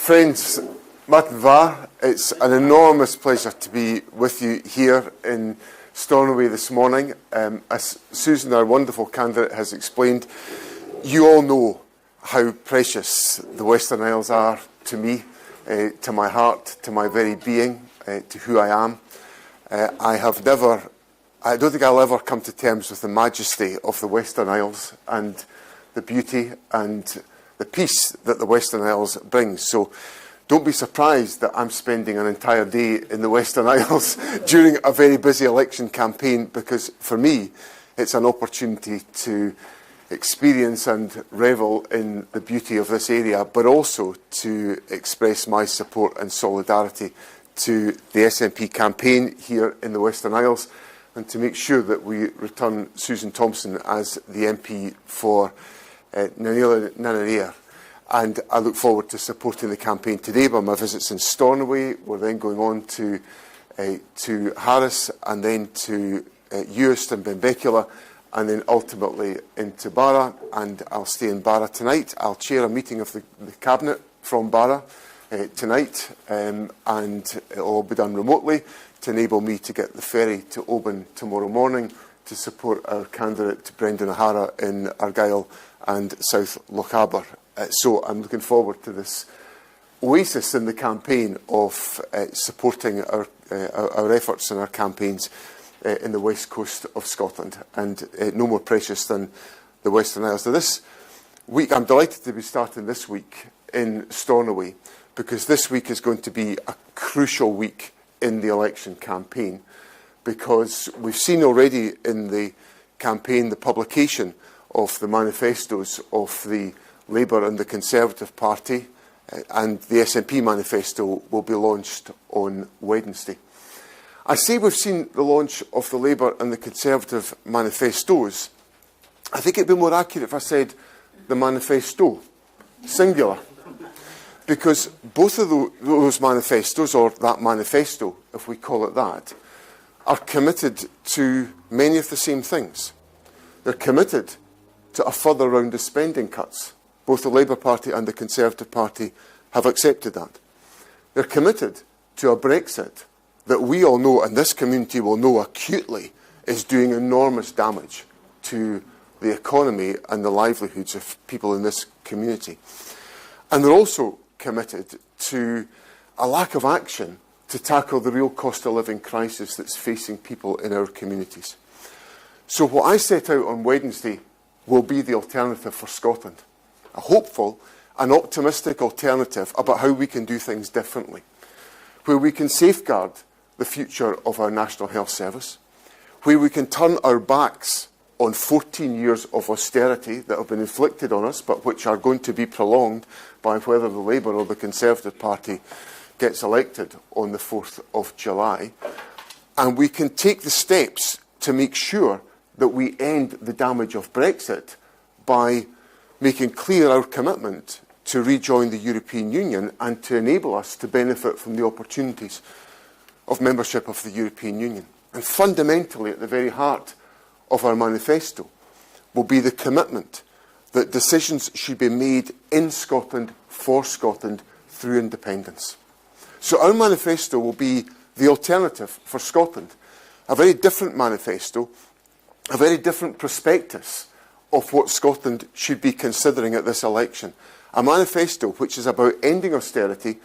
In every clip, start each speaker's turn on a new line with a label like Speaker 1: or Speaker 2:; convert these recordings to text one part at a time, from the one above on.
Speaker 1: Friends, Matva, it's an enormous pleasure to be with you here in Stornoway this morning. As Susan, our wonderful candidate, has explained, you all know how precious the Western Isles are to me, to my heart, to my very being, to who I am. I don't think I'll ever come to terms with the majesty of the Western Isles and the beauty and the peace that the Western Isles brings. So don't be surprised that I'm spending an entire day in the Western Isles during a very busy election campaign, because for me it's an opportunity to experience and revel in the beauty of this area, but also to express my support and solidarity to the SNP campaign here in the Western Isles, and to make sure that we return Susan Thompson as the MP for Nanarea. And I look forward to supporting the campaign today by my visits in Stornoway. We're then going on to Harris, and then to Uist and Benbecula, and then ultimately into Barra. And I'll stay in Barra tonight. I'll chair a meeting of the Cabinet from Barra tonight, and it'll all be done remotely to enable me to get the ferry to Oban tomorrow morning to support our candidate Brendan O'Hara in Argyll and South Lochaber. So I'm looking forward to this oasis in the campaign of supporting our efforts and our campaigns in the west coast of Scotland, and no more precious than the Western Isles. Now this week, I'm delighted to be starting this week in Stornoway, because this week is going to be a crucial week in the election campaign, because we've seen already in the campaign the publication of the manifestos of the Labour and the Conservative Party, and the SNP manifesto will be launched on Wednesday. I say we've seen the launch of the Labour and the Conservative manifestos. I think it would be more accurate if I said the manifesto, singular, because both of those manifestos, or that manifesto, if we call it that, are committed to many of the same things. They're committed to a further round of spending cuts. Both the Labour Party and the Conservative Party have accepted that. They're committed to a Brexit that we all know, and this community will know acutely, is doing enormous damage to the economy and the livelihoods of people in this community. And they're also committed to a lack of action to tackle the real cost of living crisis that's facing people in our communities. So what I set out on Wednesday will be the alternative for Scotland. A hopeful and optimistic alternative about how we can do things differently, where we can safeguard the future of our National Health Service, where we can turn our backs on 14 years of austerity that have been inflicted on us, but which are going to be prolonged by whether the Labour or the Conservative Party gets elected on the 4th of July. And we can take the steps to make sure that we end the damage of Brexit by making clear our commitment to rejoin the European Union and to enable us to benefit from the opportunities of membership of the European Union. And fundamentally, at the very heart of our manifesto, will be the commitment that decisions should be made in Scotland, for Scotland, through independence. So our manifesto will be the alternative for Scotland. A very different manifesto, a very different prospectus of what Scotland should be considering at this election. A manifesto which is about ending austerity,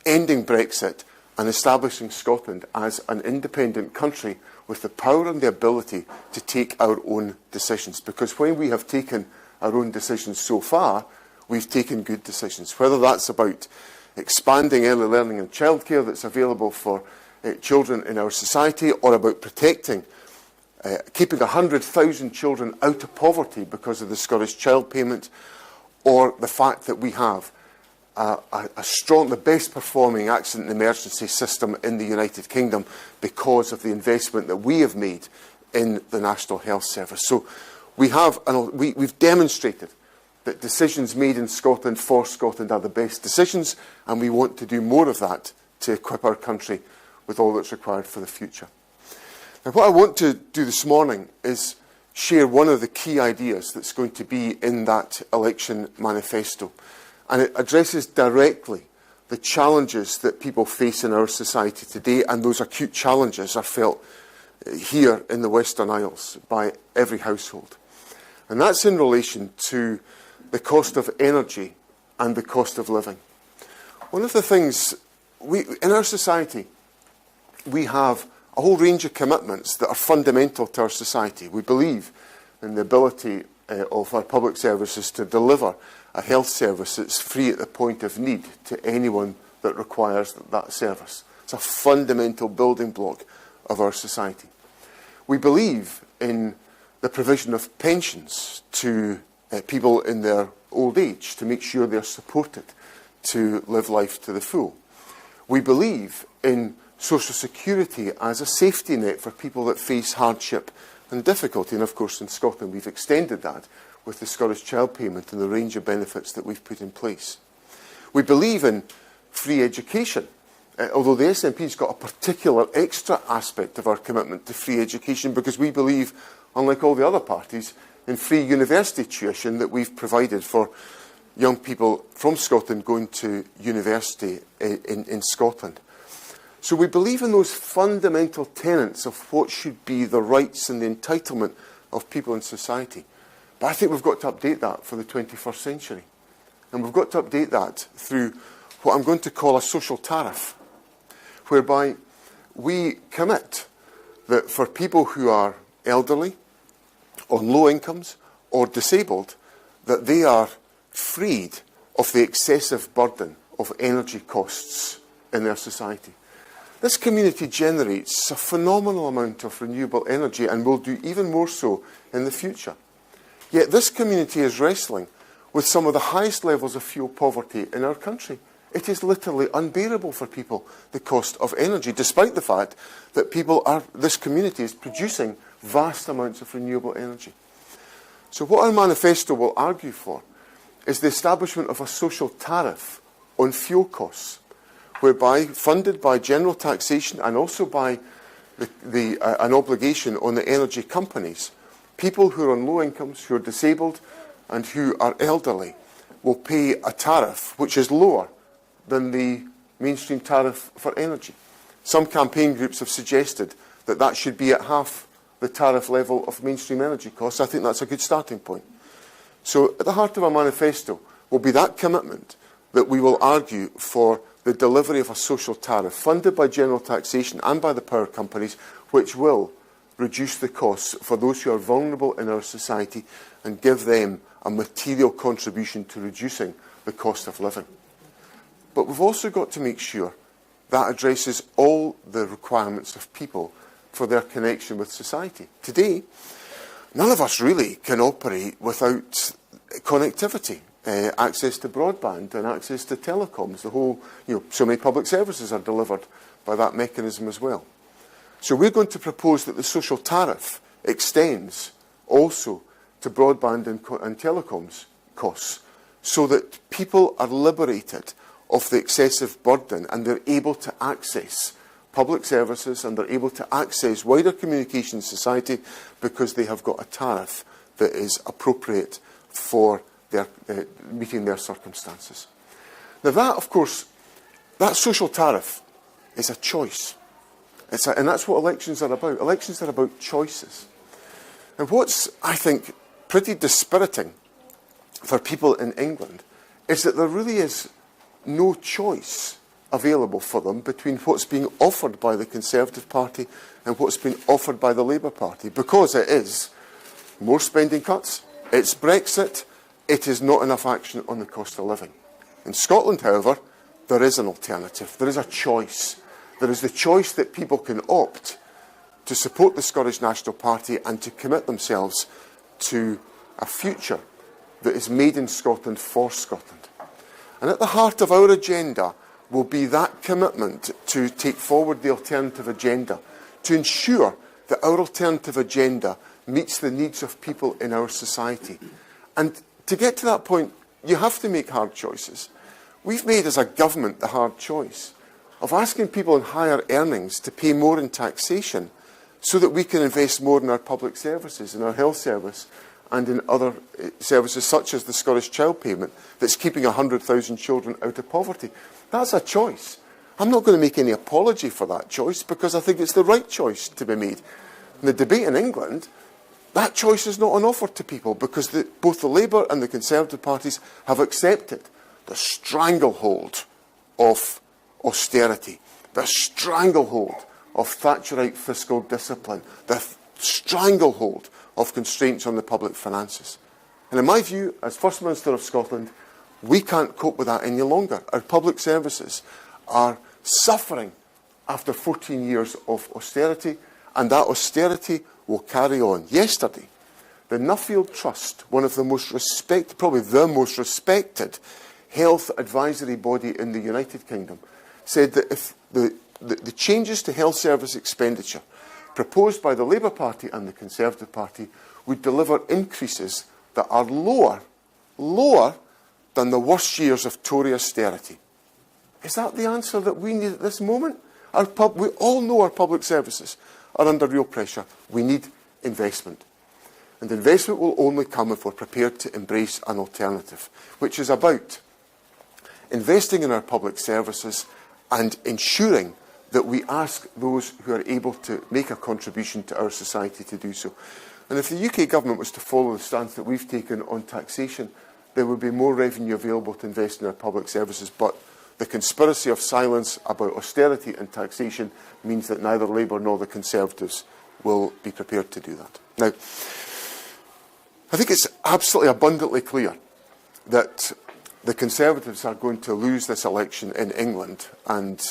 Speaker 1: ending Brexit, and establishing Scotland as an independent country with the power and the ability to take our own decisions. Because when we have taken our own decisions so far, we've taken good decisions. Whether that's about expanding early learning and childcare that's available for children in our society, or about protecting keeping 100,000 children out of poverty because of the Scottish Child Payment, or the fact that we have the best performing accident and emergency system in the United Kingdom because of the investment that we have made in the National Health Service. So we've demonstrated that decisions made in Scotland for Scotland are the best decisions, and we want to do more of that to equip our country with all that's required for the future. Now, what I want to do this morning is share one of the key ideas that's going to be in that election manifesto. And it addresses directly the challenges that people face in our society today, and those acute challenges are felt here in the Western Isles by every household. And that's in relation to the cost of energy and the cost of living. One of the things in our society, we have a whole range of commitments that are fundamental to our society. We believe in the ability of our public services to deliver a health service that's free at the point of need to anyone that requires that service. It's a fundamental building block of our society. We believe in the provision of pensions to people in their old age to make sure they're supported to live life to the full. We believe in social security as a safety net for people that face hardship and difficulty. And of course in Scotland we've extended that with the Scottish Child Payment and the range of benefits that we've put in place. We believe in free education, although the SNP's got a particular extra aspect of our commitment to free education, because we believe, unlike all the other parties, in free university tuition that we've provided for young people from Scotland going to university in Scotland. So we believe in those fundamental tenets of what should be the rights and the entitlement of people in society. But I think we've got to update that for the 21st century. And we've got to update that through what I'm going to call a social tariff, whereby we commit that for people who are elderly, on low incomes, or disabled, that they are freed of the excessive burden of energy costs in their society. This community generates a phenomenal amount of renewable energy and will do even more so in the future. Yet this community is wrestling with some of the highest levels of fuel poverty in our country. It is literally unbearable for people, the cost of energy, despite the fact that this community is producing vast amounts of renewable energy. So what our manifesto will argue for is the establishment of a social tariff on fuel costs, whereby, funded by general taxation and also by an obligation on the energy companies, people who are on low incomes, who are disabled and who are elderly will pay a tariff which is lower than the mainstream tariff for energy. Some campaign groups have suggested that that should be at half the tariff level of mainstream energy costs. I think that's a good starting point. So at the heart of our manifesto will be that commitment that we will argue for the delivery of a social tariff funded by general taxation and by the power companies, which will reduce the costs for those who are vulnerable in our society and give them a material contribution to reducing the cost of living. But we've also got to make sure that addresses all the requirements of people for their connection with society. Today, none of us really can operate without connectivity, access to broadband and access to telecoms. So many public services are delivered by that mechanism as well. So we're going to propose that the social tariff extends also to broadband and telecoms costs, so that people are liberated of the excessive burden and they're able to access public services and they're able to access wider communication in society because they have got a tariff that is appropriate for meeting their circumstances. Now that, of course, that social tariff is a choice. And that's what elections are about. Elections are about choices. And what's, I think, pretty dispiriting for people in England is that there really is no choice available for them between what's being offered by the Conservative Party and what's being offered by the Labour Party, because it is more spending cuts, it's Brexit, it is not enough action on the cost of living. In Scotland, however, there is an alternative. There is a choice. There is the choice that people can opt to support the Scottish National Party and to commit themselves to a future that is made in Scotland for Scotland. And at the heart of our agenda will be that commitment to take forward the alternative agenda, to ensure that our alternative agenda meets the needs of people in our society. And to get to that point, you have to make hard choices. We've made as a government the hard choice of asking people in higher earnings to pay more in taxation so that we can invest more in our public services, in our health service and in other services such as the Scottish Child Payment that's keeping 100,000 children out of poverty. That's a choice. I'm not going to make any apology for that choice because I think it's the right choice to be made. In the debate in England, that choice is not on offer to people because both the Labour and the Conservative parties have accepted the stranglehold of austerity, the stranglehold of Thatcherite fiscal discipline, the stranglehold of constraints on the public finances. And in my view, as First Minister of Scotland, we can't cope with that any longer. Our public services are suffering after 14 years of austerity, and that austerity will carry on. Yesterday, the Nuffield Trust, one of the most respected, probably the most respected health advisory body in the United Kingdom, said that if the changes to health service expenditure proposed by the Labour Party and the Conservative Party would deliver increases that are lower than the worst years of Tory austerity. Is that the answer that we need at this moment? We all know our public services are under real pressure. We need investment. And investment will only come if we're prepared to embrace an alternative, which is about investing in our public services and ensuring that we ask those who are able to make a contribution to our society to do so. And if the UK government was to follow the stance that we've taken on taxation, there would be more revenue available to invest in our public services. But the conspiracy of silence about austerity and taxation means that neither Labour nor the Conservatives will be prepared to do that. Now, I think it's absolutely abundantly clear that the Conservatives are going to lose this election in England, and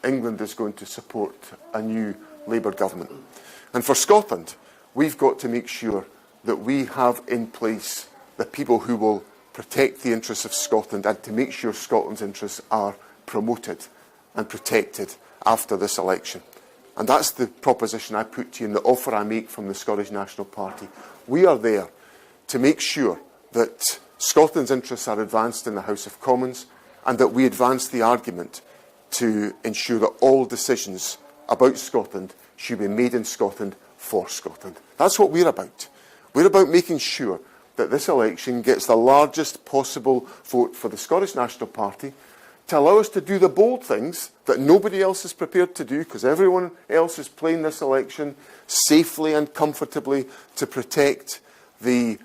Speaker 1: England is going to support a new Labour government. And for Scotland, we've got to make sure that we have in place the people who will protect the interests of Scotland and to make sure Scotland's interests are promoted and protected after this election. And that's the proposition I put to you and the offer I make from the Scottish National Party. We are there to make sure that Scotland's interests are advanced in the House of Commons and that we advance the argument to ensure that all decisions about Scotland should be made in Scotland for Scotland. That's what we're about. We're about making sure that this election gets the largest possible vote for the Scottish National Party to allow us to do the bold things that nobody else is prepared to do because everyone else is playing this election safely and comfortably to protect to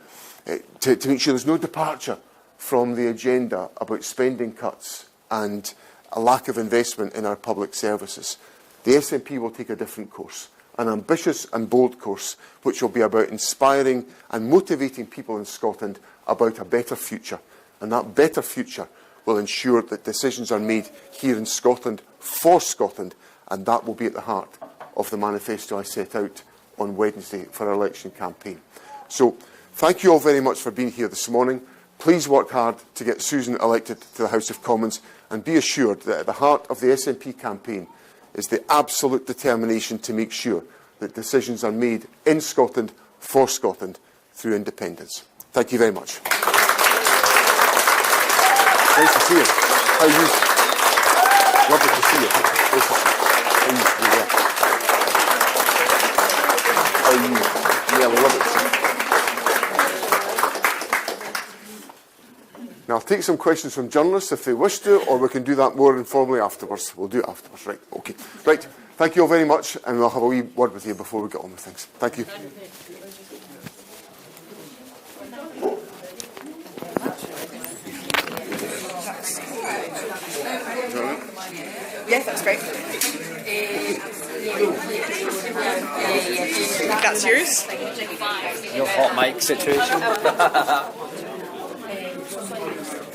Speaker 1: make sure there's no departure from the agenda about spending cuts and a lack of investment in our public services. The SNP will take a different course, an ambitious and bold course, which will be about inspiring and motivating people in Scotland about a better future. And that better future will ensure that decisions are made here in Scotland for Scotland, and that will be at the heart of the manifesto I set out on Wednesday for our election campaign. So, thank you all very much for being here this morning. Please work hard to get Susan elected to the House of Commons, and be assured that at the heart of the SNP campaign is the absolute determination to make sure that decisions are made in Scotland for Scotland through independence. Thank you very much. Nice to see you. How are you? Lovely to see you. Nice to see you. How are you? Yeah, lovely to see you. Now, I'll take some questions from journalists if they wish to, or we can do that more informally afterwards. We'll do it afterwards. Right, okay. Right, thank you all very much, and we'll have a wee word with you before we get on with things. Thank you.
Speaker 2: Yeah, that's great. That's yours?
Speaker 3: Your hot mic situation.